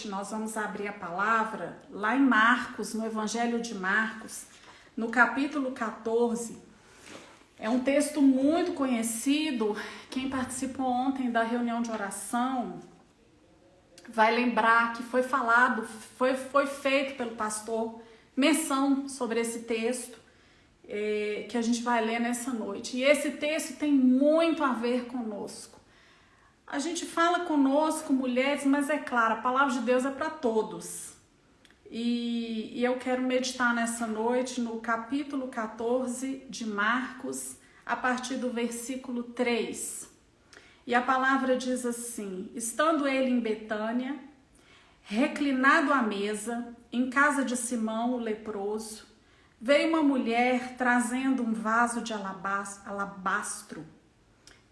Nós vamos abrir a palavra lá em Marcos, no Evangelho de Marcos, no capítulo 14. É um texto muito conhecido. Quem participou ontem da reunião de oração vai lembrar que foi falado, foi feito pelo pastor menção sobre esse texto que a gente vai ler nessa noite. E esse texto tem muito a ver conosco. A gente fala conosco, mulheres, mas é claro, a palavra de Deus é para todos. E eu quero meditar nessa noite no capítulo 14 de Marcos, a partir do versículo 3. E a palavra diz assim: estando ele em Betânia, reclinado à mesa, em casa de Simão, o leproso, veio uma mulher trazendo um vaso de alabastro,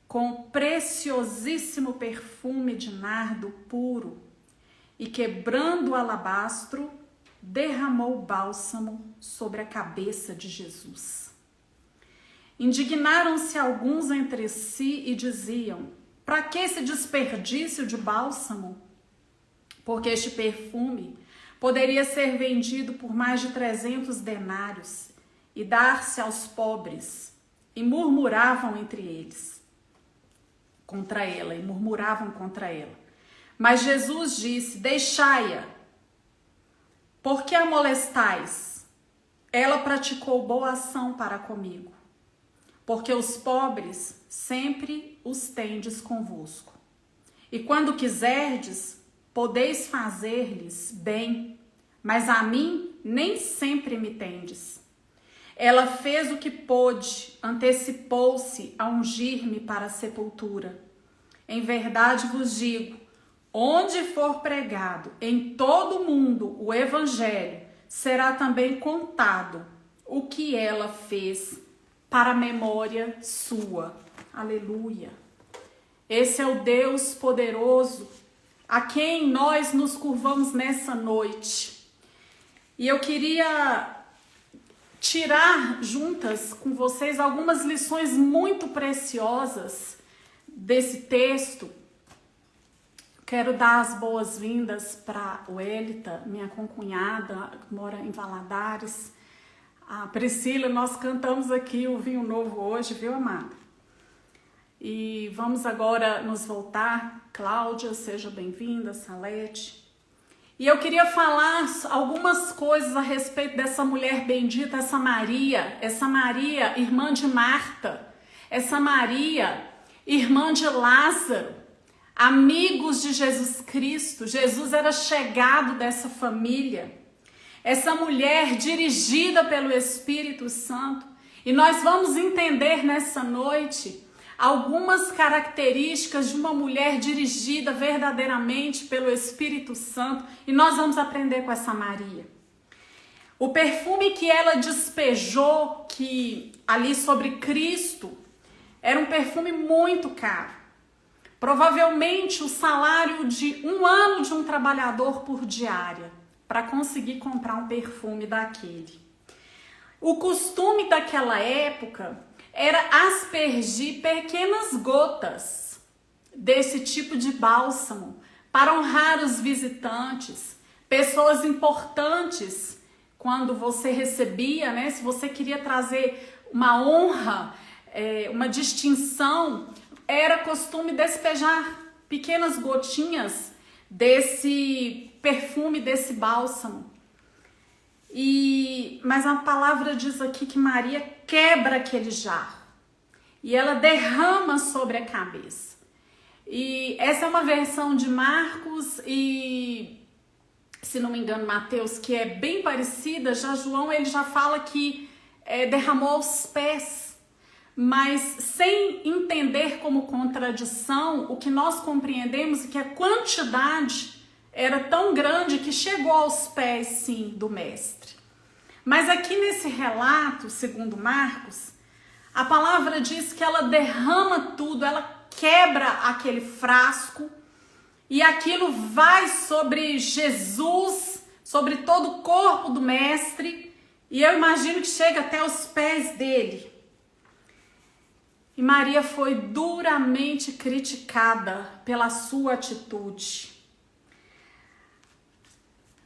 com preciosíssimo perfume de nardo puro, e quebrando o alabastro, derramou o bálsamo sobre a cabeça de Jesus. Indignaram-se alguns entre si e diziam: para que esse desperdício de bálsamo? Porque este perfume poderia ser vendido por mais de 300 denários e dar-se aos pobres. E murmuravam entre eles contra ela, e murmuravam contra ela. Mas Jesus disse: deixai-a, por que a molestais? Ela praticou boa ação para comigo, porque os pobres sempre os tendes convosco, e quando quiserdes, podeis fazer-lhes bem, mas a mim nem sempre me tendes. Ela fez o que pôde, antecipou-se a ungir-me para a sepultura. Em verdade vos digo, onde for pregado em todo o mundo o evangelho, será também contado o que ela fez para a memória sua. Aleluia. Esse é o Deus poderoso a quem nós nos curvamos nessa noite. E eu queria tirar juntas com vocês algumas lições muito preciosas desse texto. Quero dar as boas-vindas para o Elita, minha concunhada, que mora em Valadares. A Priscila, nós cantamos aqui o Vinho Novo hoje, viu, amada? E vamos agora nos voltar. Cláudia, seja bem-vinda, Salete. E eu queria falar algumas coisas a respeito dessa mulher bendita, essa Maria, irmã de Marta, essa Maria, irmã de Lázaro, amigos de Jesus Cristo. Jesus era chegado dessa família, essa mulher dirigida pelo Espírito Santo. E nós vamos entender nessa noite algumas características de uma mulher dirigida verdadeiramente pelo Espírito Santo, e nós vamos aprender com essa Maria. O perfume que ela despejou ali sobre Cristo era um perfume muito caro. Provavelmente o salário de um ano de um trabalhador por diária, para conseguir comprar um perfume daquele. O costume daquela época era aspergir pequenas gotas desse tipo de bálsamo para honrar os visitantes, pessoas importantes. Quando você recebia, né, se você queria trazer uma honra, uma distinção, era costume despejar pequenas gotinhas desse perfume, desse bálsamo. Mas a palavra diz aqui que Maria quebra aquele jarro e ela derrama sobre a cabeça. E essa é uma versão de Marcos e, se não me engano, Mateus, que é bem parecida. Já João, ele já fala que derramou aos pés, mas sem entender como contradição, o que nós compreendemos é que a quantidade era tão grande que chegou aos pés, sim, do mestre. Mas aqui nesse relato, segundo Marcos, a palavra diz que ela derrama tudo, ela quebra aquele frasco e aquilo vai sobre Jesus, sobre todo o corpo do mestre, e eu imagino que chega até os pés dele. E Maria foi duramente criticada pela sua atitude.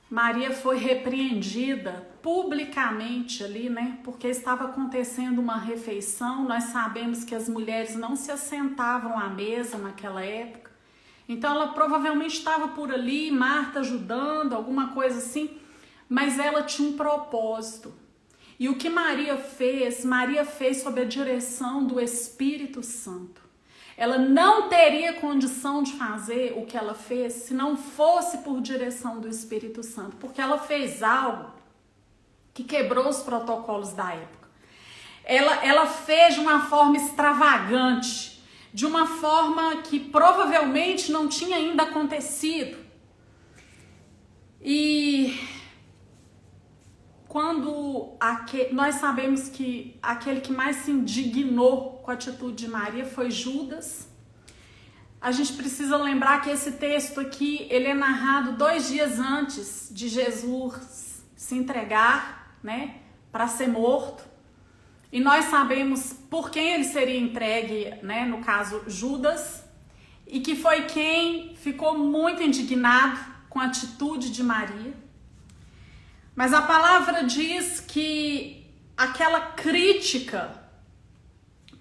Maria foi repreendida publicamente ali, né? Porque estava acontecendo uma refeição. Nós sabemos que as mulheres não se assentavam à mesa naquela época. Então ela provavelmente estava por ali, Marta ajudando, alguma coisa assim, mas ela tinha um propósito. E o que Maria fez sob a direção do Espírito Santo. Ela não teria condição de fazer o que ela fez se não fosse por direção do Espírito Santo, porque ela fez algo que quebrou os protocolos da época. Ela fez de uma forma extravagante, de uma forma que provavelmente não tinha ainda acontecido. E quando nós sabemos que aquele que mais se indignou com a atitude de Maria foi Judas, a gente precisa lembrar que esse texto aqui, ele é narrado 2 dias antes de Jesus se entregar, né, para ser morto. E nós sabemos por quem ele seria entregue, né, no caso Judas, e que foi quem ficou muito indignado com a atitude de Maria. Mas a palavra diz que aquela crítica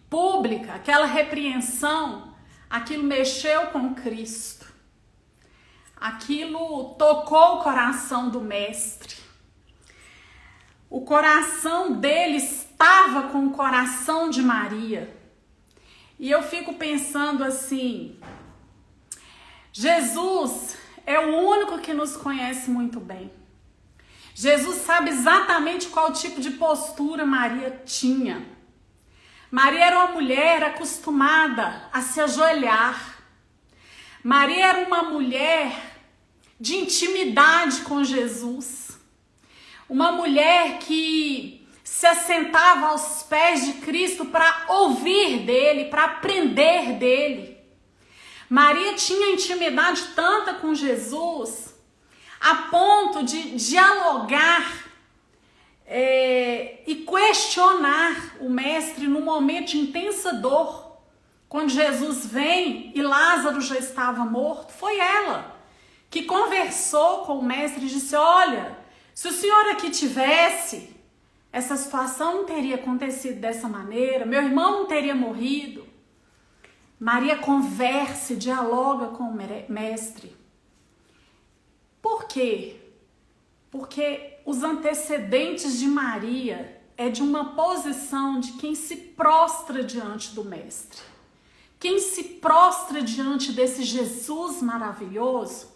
pública, aquela repreensão, aquilo mexeu com Cristo. Aquilo tocou o coração do mestre. O coração dele estava com o coração de Maria. E eu fico pensando assim, Jesus é o único que nos conhece muito bem. Jesus sabe exatamente qual tipo de postura Maria tinha. Maria era uma mulher acostumada a se ajoelhar. Maria era uma mulher de intimidade com Jesus. Uma mulher que se assentava aos pés de Cristo para ouvir dele, para aprender dele. Maria tinha intimidade tanta com Jesus, a ponto de dialogar e questionar o mestre no momento de intensa dor. Quando Jesus vem e Lázaro já estava morto, foi ela que conversou com o mestre e disse: olha, se o senhor aqui tivesse, essa situação não teria acontecido dessa maneira, meu irmão não teria morrido. Maria conversa e dialoga com o mestre. Por quê? Porque os antecedentes de Maria é de uma posição de quem se prostra diante do mestre. Quem se prostra diante desse Jesus maravilhoso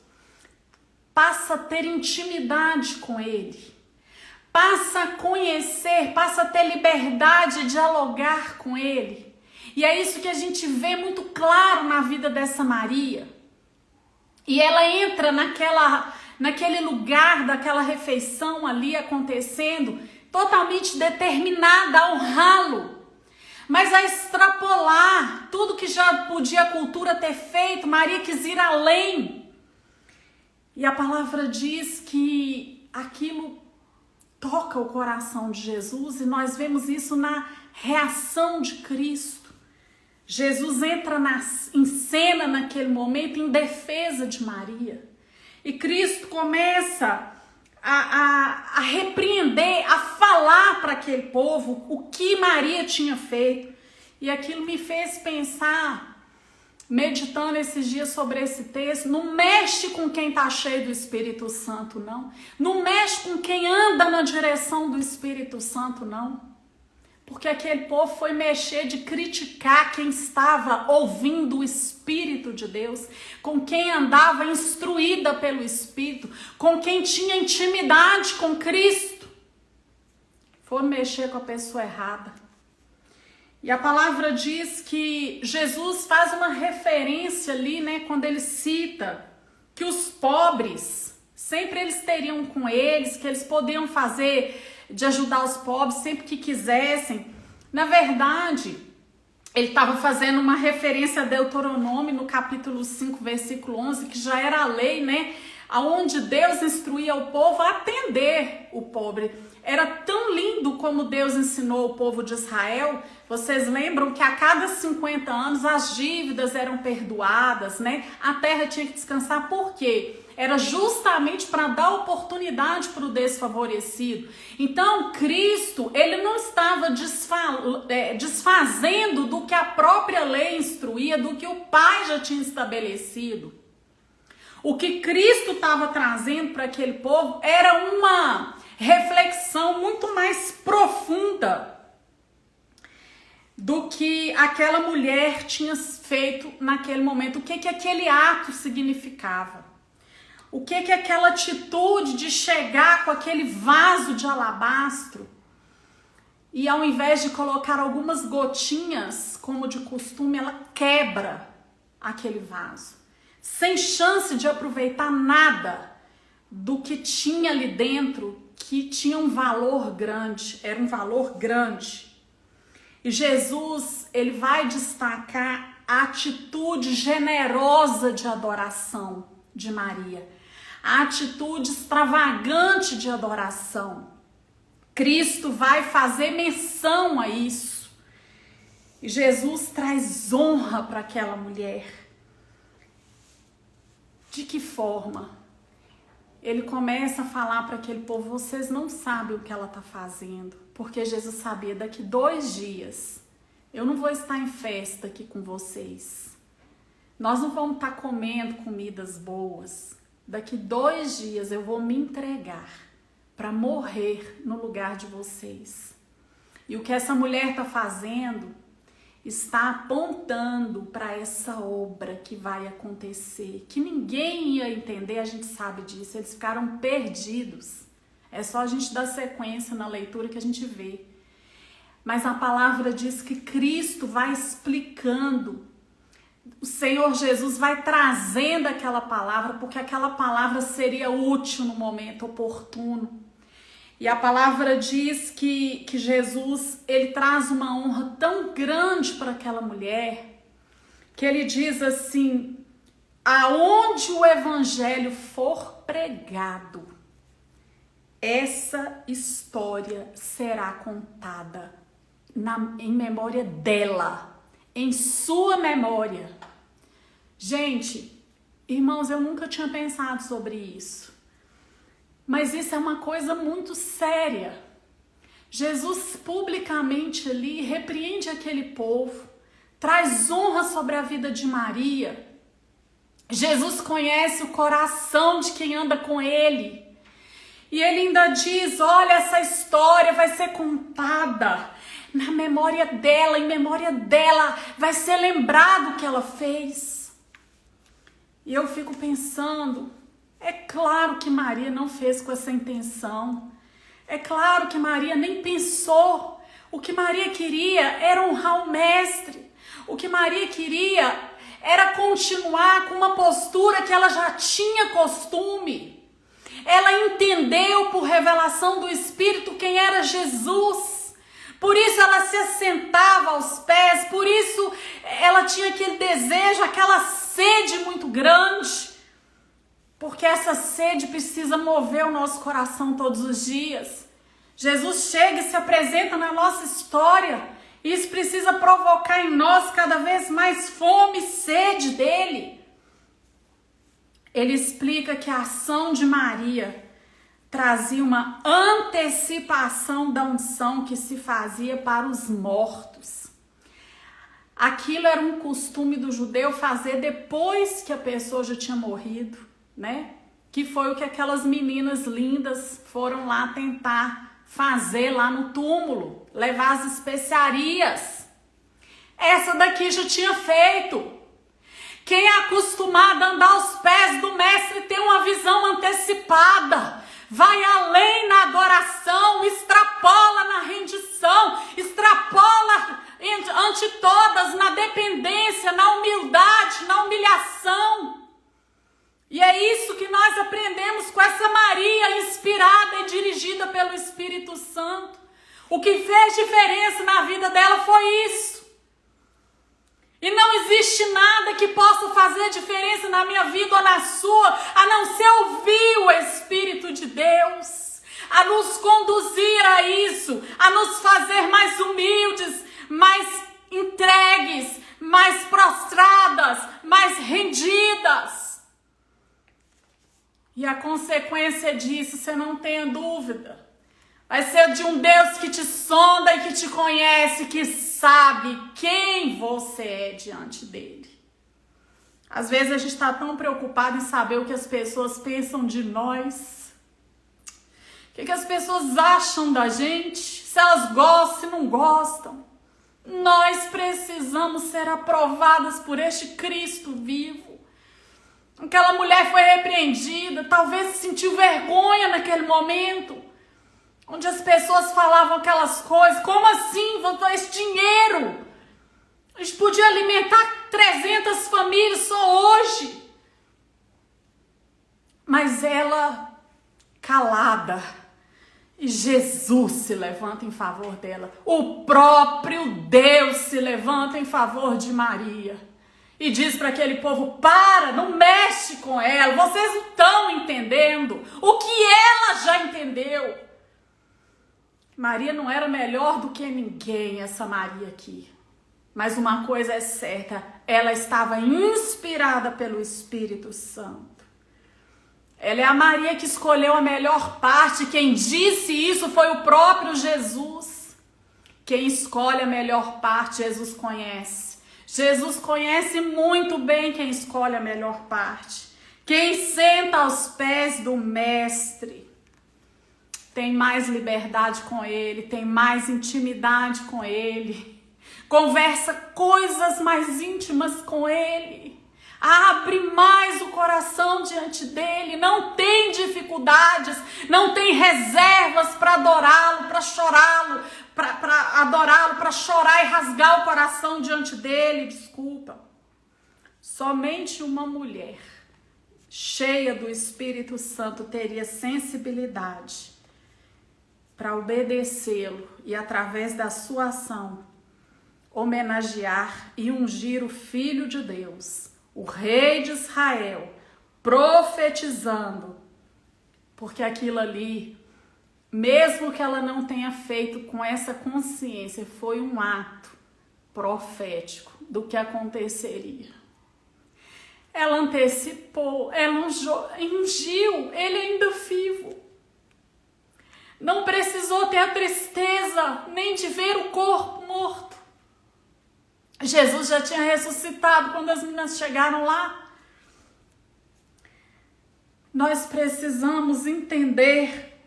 passa a ter intimidade com ele, passa a conhecer, passa a ter liberdade de dialogar com ele. E é isso que a gente vê muito claro na vida dessa Maria. E ela entra naquele lugar daquela refeição ali acontecendo, totalmente determinada a honrá-lo, mas a extrapolar tudo que já podia a cultura ter feito. Maria quis ir além. E a palavra diz que aquilo toca o coração de Jesus, e nós vemos isso na reação de Cristo. Jesus entra em cena naquele momento em defesa de Maria. E Cristo começa a repreender, a falar para aquele povo o que Maria tinha feito. E aquilo me fez pensar, meditando esses dias sobre esse texto, não mexe com quem está cheio do Espírito Santo, não. Não mexe com quem anda na direção do Espírito Santo, não. Porque aquele povo foi mexer de criticar quem estava ouvindo o Espírito de Deus, com quem andava instruída pelo Espírito, com quem tinha intimidade com Cristo. Foi mexer com a pessoa errada. E a palavra diz que Jesus faz uma referência ali, né, quando ele cita que os pobres, sempre eles teriam com eles, que eles podiam fazer de ajudar os pobres sempre que quisessem. Na verdade, ele estava fazendo uma referência a Deuteronômio no capítulo 5, versículo 11, que já era a lei, né? Onde Deus instruía o povo a atender o pobre. Era tão lindo como Deus ensinou o povo de Israel. Vocês lembram que a cada 50 anos as dívidas eram perdoadas, né? A terra tinha que descansar. Por quê? era justamente para dar oportunidade para o desfavorecido. Então, Cristo, ele não estava desfazendo do que a própria lei instruía, do que o Pai já tinha estabelecido. O que Cristo estava trazendo para aquele povo era uma reflexão muito mais profunda do que aquela mulher tinha feito naquele momento. O que aquele ato significava? O que aquela atitude de chegar com aquele vaso de alabastro e ao invés de colocar algumas gotinhas, como de costume, ela quebra aquele vaso, sem chance de aproveitar nada do que tinha ali dentro, que tinha um valor grande, era um valor grande. E Jesus, ele vai destacar a atitude generosa de adoração de Maria, a atitude extravagante de adoração. Cristo vai fazer menção a isso. E Jesus traz honra para aquela mulher. De que forma? Ele começa a falar para aquele povo: vocês não sabem o que ela está fazendo. Porque Jesus sabia, daqui 2 dias, eu não vou estar em festa aqui com vocês. Nós não vamos estar comendo comidas boas. Daqui 2 dias eu vou me entregar para morrer no lugar de vocês. E o que essa mulher está fazendo está apontando para essa obra que vai acontecer, que ninguém ia entender, a gente sabe disso, eles ficaram perdidos. É só a gente dar sequência na leitura que a gente vê. Mas a palavra diz que Cristo vai explicando, o Senhor Jesus vai trazendo aquela palavra, porque aquela palavra seria útil no momento oportuno. E a palavra diz que Jesus, ele traz uma honra tão grande para aquela mulher, que ele diz assim: aonde o evangelho for pregado, essa história será contada em memória dela, em sua memória. Gente, irmãos, eu nunca tinha pensado sobre isso. Mas isso é uma coisa muito séria. Jesus publicamente ali repreende aquele povo, traz honra sobre a vida de Maria. Jesus conhece o coração de quem anda com ele. E ele ainda diz: olha, essa história vai ser contada na memória dela, em memória dela vai ser lembrado o que ela fez. E eu fico pensando, é claro que Maria não fez com essa intenção. É claro que Maria nem pensou. O que Maria queria era honrar o mestre. O que Maria queria era continuar com uma postura que ela já tinha costume. Ela entendeu por revelação do Espírito quem era Jesus. Por isso ela se assentava aos pés. Por isso ela tinha aquele desejo, aquela sede muito grande. Porque essa sede precisa mover o nosso coração todos os dias. Jesus chega e se apresenta na nossa história. Isso precisa provocar em nós cada vez mais fome e sede dele. Ele explica que a ação de Maria trazia uma antecipação da unção que se fazia para os mortos. Aquilo era um costume do judeu fazer depois que a pessoa já tinha morrido, né? Que foi o que aquelas meninas lindas foram lá tentar fazer lá no túmulo, levar as especiarias. Essa daqui já tinha feito. Quem é acostumado a andar aos pés do mestre tem uma visão antecipada, vai além na adoração, extrapola na rendição, extrapola ante todas na dependência, na humildade, na humilhação. E é isso que nós aprendemos com essa Maria inspirada e dirigida pelo Espírito Santo. O que fez diferença na vida dela foi isso. E não existe nada que possa fazer diferença na minha vida ou na sua, a não ser ouvir o Espírito de Deus, a nos conduzir a isso, a nos fazer mais humildes, mais entregues, mais prostradas, mais rendidas. E a consequência disso, você não tenha dúvida, vai ser de um Deus que te sonda e que te conhece, que sabe quem você é diante dele. Às vezes a gente está tão preocupado em saber o que as pessoas pensam de nós, o que as pessoas acham da gente, se elas gostam, se não gostam. Nós precisamos ser aprovadas por este Cristo vivo. Aquela mulher foi repreendida, talvez sentiu vergonha naquele momento, onde as pessoas falavam aquelas coisas. Como assim? Vou dar esse dinheiro? A gente podia alimentar 300 famílias só hoje. Mas ela, calada, e Jesus se levanta em favor dela. O próprio Deus se levanta em favor de Maria. E diz para aquele povo, para, não mexe com ela, vocês não estão entendendo o que ela já entendeu. Maria não era melhor do que ninguém, essa Maria aqui. Mas uma coisa é certa, ela estava inspirada pelo Espírito Santo. Ela é a Maria que escolheu a melhor parte, quem disse isso foi o próprio Jesus. Quem escolhe a melhor parte, Jesus conhece. Jesus conhece muito bem quem escolhe a melhor parte. Quem senta aos pés do Mestre tem mais liberdade com ele, tem mais intimidade com ele, conversa coisas mais íntimas com ele, abre mais o coração diante dele, não tem dificuldades, não tem reservas para adorá-lo, para chorá-lo, para adorá-lo, para chorar e rasgar o coração diante dele. Desculpa. Somente uma mulher cheia do Espírito Santo teria sensibilidade para obedecê-lo e, através da sua ação, homenagear e ungir o Filho de Deus, o Rei de Israel, profetizando, porque aquilo ali, mesmo que ela não tenha feito com essa consciência, foi um ato profético do que aconteceria. Ela antecipou, ela ungiu ele ainda vivo. Não precisou ter a tristeza nem de ver o corpo morto. Jesus já tinha ressuscitado quando as meninas chegaram lá. Nós precisamos entender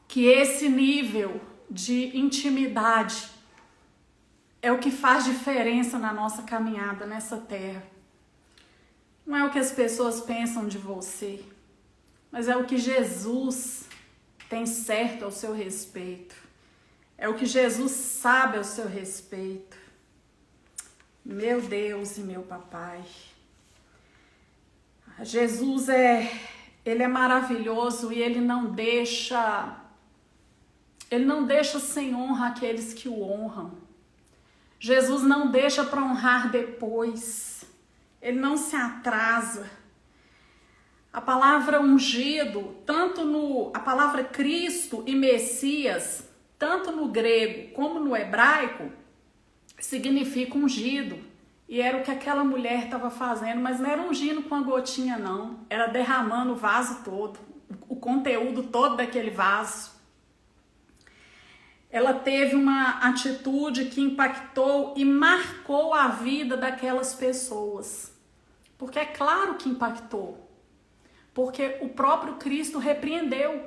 que esse nível de intimidade é o que faz diferença na nossa caminhada nessa terra. Não é o que as pessoas pensam de você, mas é o que Jesus tem certo ao seu respeito. É o que Jesus sabe ao seu respeito. Meu Deus e meu papai. Jesus ele é maravilhoso e ele não deixa sem honra aqueles que o honram. Jesus não deixa para honrar depois. Ele não se atrasa. A palavra ungido, a palavra Cristo e Messias, tanto no grego como no hebraico, significa ungido. E era o que aquela mulher estava fazendo, mas não era ungindo com a gotinha não, era derramando o vaso todo, o conteúdo todo daquele vaso. Ela teve uma atitude que impactou e marcou a vida daquelas pessoas. Porque é claro que impactou. Porque o próprio Cristo repreendeu.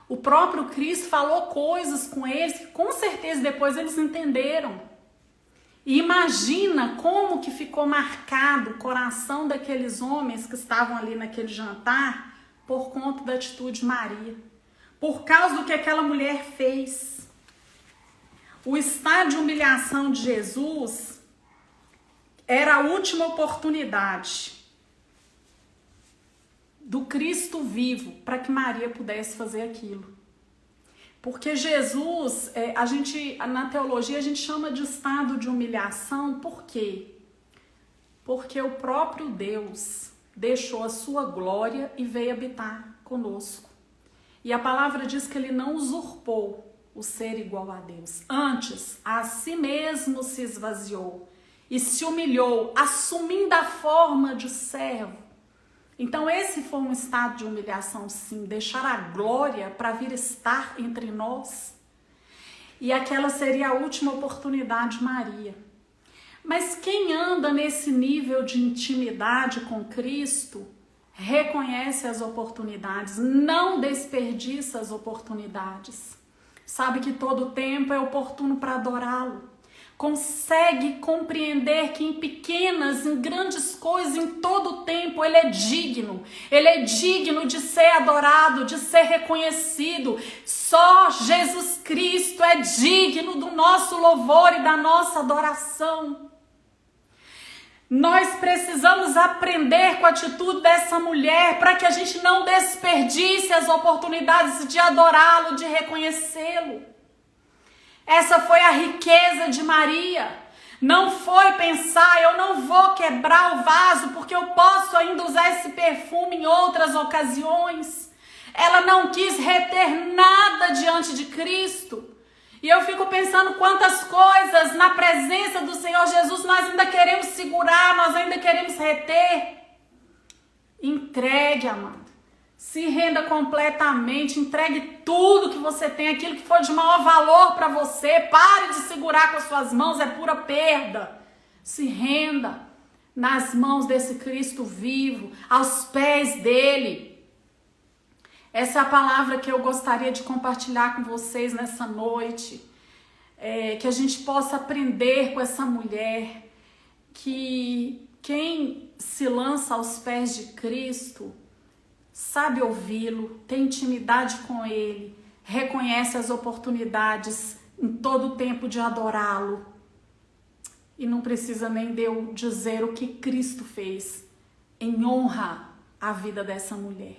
O próprio Cristo falou coisas com eles que com certeza depois eles entenderam. E imagina como que ficou marcado o coração daqueles homens que estavam ali naquele jantar por conta da atitude de Maria. Por causa do que aquela mulher fez. O estado de humilhação de Jesus era a última oportunidade do Cristo vivo para que Maria pudesse fazer aquilo. Porque Jesus, na teologia, a gente chama de estado de humilhação, por quê? Porque o próprio Deus deixou a sua glória e veio habitar conosco. E a palavra diz que ele não usurpou o ser igual a Deus. Antes, a si mesmo se esvaziou e se humilhou, assumindo a forma de servo. Então esse foi um estado de humilhação, sim, deixar a glória para vir estar entre nós. E aquela seria a última oportunidade de Maria. Mas quem anda nesse nível de intimidade com Cristo, reconhece as oportunidades, não desperdiça as oportunidades. Sabe que todo tempo é oportuno para adorá-lo. Consegue compreender que em pequenas, em grandes coisas, em todo tempo, Ele é digno. Ele é digno de ser adorado, de ser reconhecido. Só Jesus Cristo é digno do nosso louvor e da nossa adoração. Nós precisamos aprender com a atitude dessa mulher para que a gente não desperdice as oportunidades de adorá-lo, de reconhecê-lo. Essa foi a riqueza de Maria. Não foi pensar, eu não vou quebrar o vaso porque eu posso ainda usar esse perfume em outras ocasiões. Ela não quis reter nada diante de Cristo. E eu fico pensando quantas coisas na presença do Senhor Jesus nós ainda queremos segurar, nós ainda queremos reter. Entregue, amado. Se renda completamente, entregue tudo que você tem, aquilo que for de maior valor para você. Pare de segurar com as suas mãos, é pura perda. Se renda nas mãos desse Cristo vivo, aos pés dele. Essa é a palavra que eu gostaria de compartilhar com vocês nessa noite. Que a gente possa aprender com essa mulher, que quem se lança aos pés de Cristo sabe ouvi-lo, tem intimidade com Ele, reconhece as oportunidades em todo o tempo de adorá-lo. E não precisa nem de eu dizer o que Cristo fez em honra à vida dessa mulher.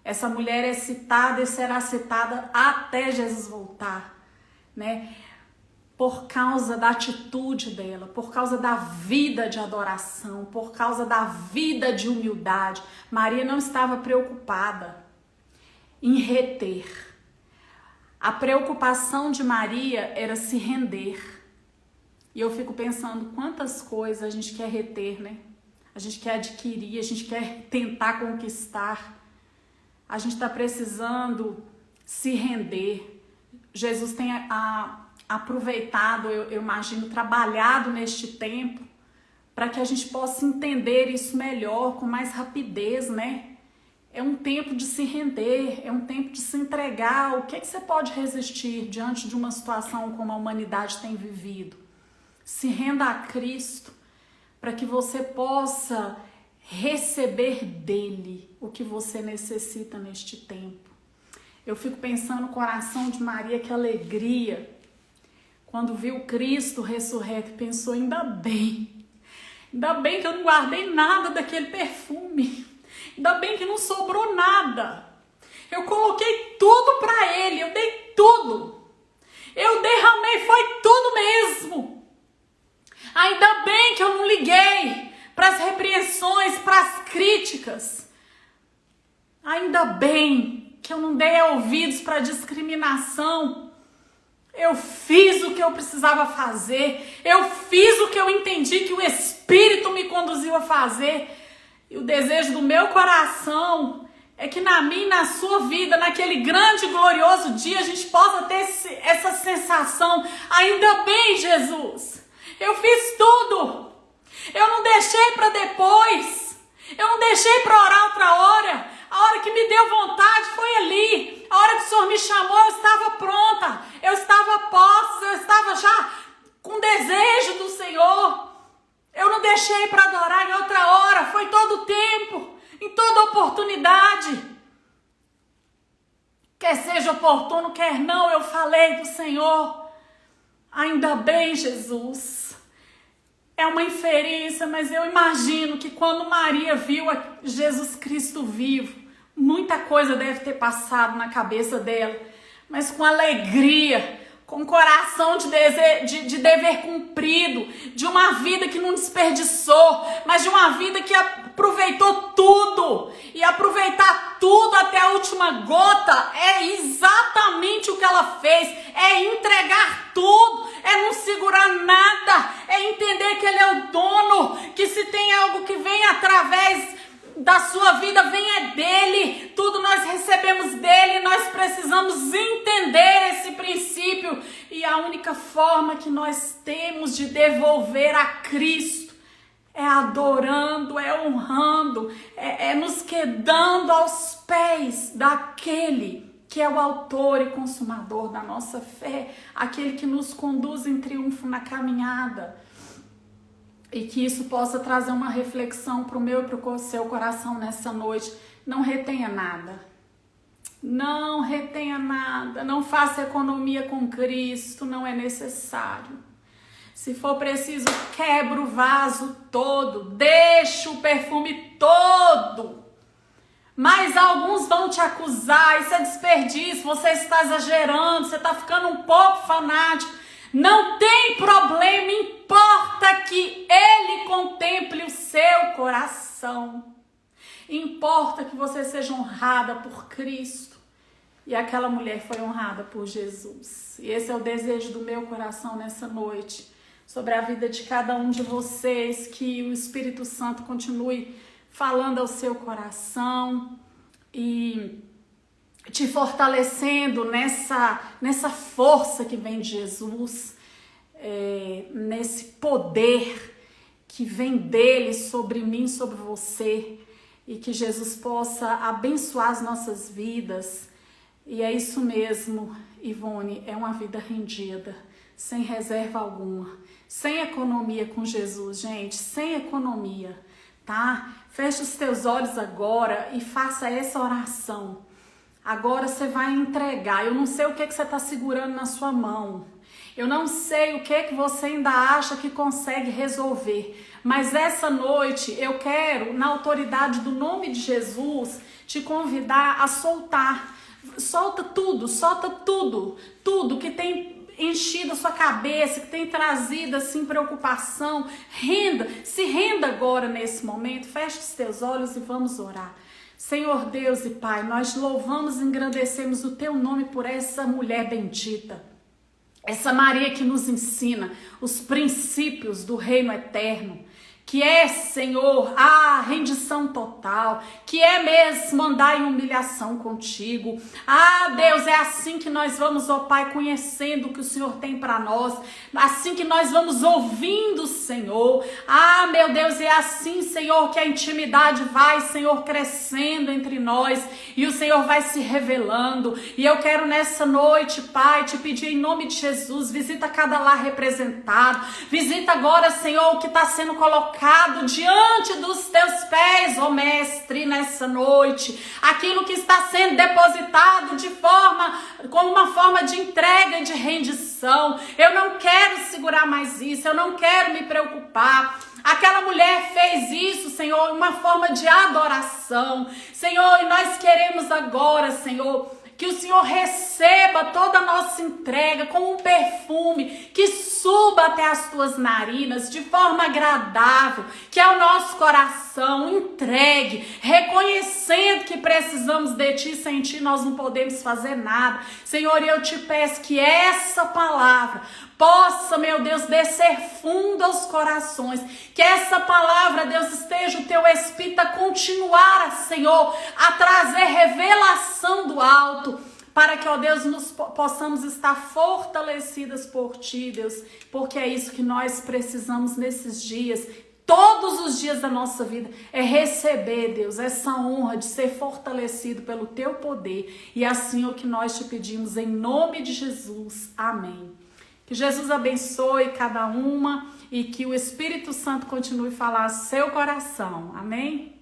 Essa mulher é citada e será citada até Jesus voltar, né? Por causa da atitude dela, por causa da vida de adoração, por causa da vida de humildade. Maria não estava preocupada em reter. A preocupação de Maria era se render. E eu fico pensando quantas coisas a gente quer reter, né? A gente quer adquirir, a gente quer tentar conquistar. A gente está precisando se render. Jesus tem aproveitado, eu imagino, trabalhado neste tempo para que a gente possa entender isso melhor, com mais rapidez, né? É um tempo de se render, é um tempo de se entregar. O que você pode resistir diante de uma situação como a humanidade tem vivido? Se renda a Cristo para que você possa receber dele o que você necessita neste tempo. Eu fico pensando no coração de Maria, que alegria, quando viu Cristo ressurreto, pensou, ainda bem que eu não guardei nada daquele perfume, ainda bem que não sobrou nada, eu coloquei tudo para ele, eu dei tudo, eu derramei, foi tudo mesmo, ainda bem que eu não liguei para as repreensões, para as críticas. Ainda bem que eu não dei ouvidos para discriminação. Eu fiz o que eu precisava fazer. Eu fiz o que eu entendi que o Espírito me conduziu a fazer. E o desejo do meu coração é que na minha e na sua vida, naquele grande e glorioso dia, a gente possa ter essa sensação. Ainda bem, Jesus, eu fiz tudo. Eu não deixei para depois, eu não deixei para orar outra hora. A hora que me deu vontade foi ali. A hora que o Senhor me chamou, eu estava pronta, eu estava posta, eu estava já com desejo do Senhor. Eu não deixei para adorar em outra hora, foi todo o tempo, em toda oportunidade. Quer seja oportuno, quer não, eu falei do Senhor. Ainda bem, Jesus. É uma inferência, mas eu imagino que quando Maria viu Jesus Cristo vivo, muita coisa deve ter passado na cabeça dela, mas com alegria, com coração de dever cumprido, de uma vida que não desperdiçou, mas de uma vida que aproveitou tudo. E aproveitar tudo até a última gota é exatamente o que ela fez, é entregar tudo, é não segurar nada, é entender que Ele é o dono, que se tem algo que vem através da sua vida vem dele, tudo nós recebemos dele, nós precisamos entender esse princípio, e a única forma que nós temos de devolver a Cristo é adorando, é honrando, é nos quedando aos pés daquele que é o autor e consumador da nossa fé, aquele que nos conduz em triunfo na caminhada. E que isso possa trazer uma reflexão para o meu e para o seu coração nessa noite. Não retenha nada. Não retenha nada. Não faça economia com Cristo. Não é necessário. Se for preciso, quebra o vaso todo. Deixa o perfume todo. Mas alguns vão te acusar. Isso é desperdício. Você está exagerando. Você está ficando um pouco fanático. Não tem problema, importa que Ele contemple o seu coração. Importa que você seja honrada por Cristo. E aquela mulher foi honrada por Jesus. E esse é o desejo do meu coração nessa noite. Sobre a vida de cada um de vocês, que o Espírito Santo continue falando ao seu coração e te fortalecendo nessa força que vem de Jesus, nesse poder que vem dele sobre mim, sobre você, e que Jesus possa abençoar as nossas vidas. E é isso mesmo, Ivone, é uma vida rendida, sem reserva alguma, sem economia com Jesus, gente, sem economia, tá? Feche os teus olhos agora e faça essa oração. Agora você vai entregar. Eu não sei o que você está segurando na sua mão. Eu não sei o que você ainda acha que consegue resolver. Mas essa noite eu quero, na autoridade do nome de Jesus, te convidar a soltar. Solta tudo, tudo que tem enchido a sua cabeça, que tem trazido assim preocupação. Se renda agora nesse momento. Feche os teus olhos e vamos orar. Senhor Deus e Pai, nós louvamos e engrandecemos o Teu nome por essa mulher bendita, essa Maria que nos ensina os princípios do reino eterno, que é, Senhor, a rendição total, que é mesmo andar em humilhação contigo. Ah, Deus, é assim que nós vamos, ó Pai, conhecendo o que o Senhor tem para nós, assim que nós vamos ouvindo o Senhor. Ah, meu Deus, é assim, Senhor, que a intimidade vai, Senhor, crescendo entre nós e o Senhor vai se revelando. E eu quero nessa noite, Pai, te pedir em nome de Jesus, visita cada lar representado, visita agora, Senhor, o que está sendo colocado diante dos teus pés, ó Mestre, nessa noite, aquilo que está sendo depositado como uma forma de entrega e de rendição. Eu não quero segurar mais isso, eu não quero me preocupar. Aquela mulher fez isso, Senhor, uma forma de adoração, Senhor, e nós queremos agora, Senhor, que o Senhor receba toda a nossa entrega com um perfume que suba até as tuas narinas de forma agradável, que é o nosso coração entregue, reconhecendo que precisamos de ti, sem ti nós não podemos fazer nada. Senhor, eu te peço que essa palavra possa, meu Deus, descer fundo aos corações, que essa palavra, Deus, esteja o teu Espírito a continuar, Senhor, a trazer revelação do alto, para que, ó Deus, possamos estar fortalecidas por ti, Deus, porque é isso que nós precisamos nesses dias. Todos os dias da nossa vida é receber, Deus, essa honra de ser fortalecido pelo teu poder, e assim é o que nós te pedimos em nome de Jesus. Amém. Que Jesus abençoe cada uma e que o Espírito Santo continue a falar ao seu coração. Amém?